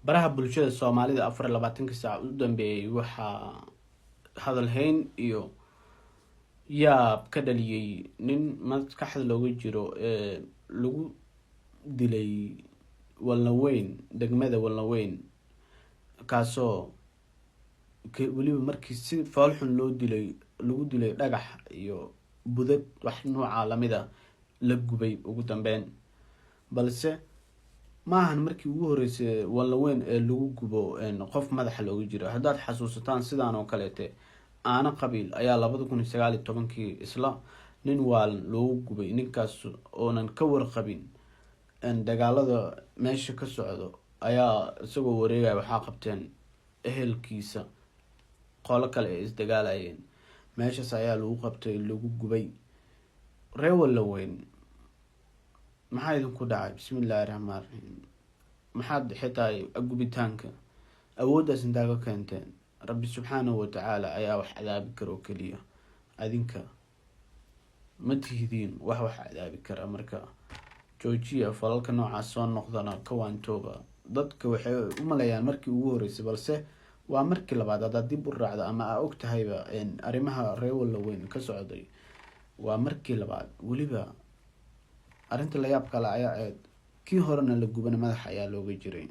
baraha bulshada Soomaalida 24 saac u dambeeyay waxaa hadal hayn iyo yaab ka dhaliyay nin maskaxda looga jiro lagu dilay Walnaweyn degmada Walnaweyn kaasoo waliba markii si foolxun loo dilay lagu dilay dhagax iyo budad wax nooca lamida la gubay ugu dambeyn balse maahan markii ugu horeysay Walnaweyn ee lagu gubo qof madaxa looga jiro haddaad xasuusataan sidaan oo kaleete aana qabiil ayaa 2019 isla nin waalan loogu gubay ninkaas oonan ka warqabin dagaalada meesha ka socdo ayaa isagoo wareegaya waxaa qabteen ehelkiisa qolo kale ee isdagaalayeen meeshaas ayaa lagu qabtay lagu gubay reer Walnaweyn maxaa idinku dhacay bismillaahir rahmaanir rahiim maxaad xitaa gubitaanka awooddaas intaa ka keenteen rabbi subxaanahu wa tacaala ayaa wax cadaabi karo kaliya adinka ma tihidiin wax cadaabi kara marka joojiya falalka noocaas soo noqdana ka waantooba dadka waxay u maleeyaan markii ugu horeysay balse waa markii labaad hadaad dib u raacdo ama aa og tahayba arrimaha reer Walnaweyn ka socday waa markii labaad waliba arrinta la yaab kale ayaa kii horena la gubana madaxa ayaa looga jiray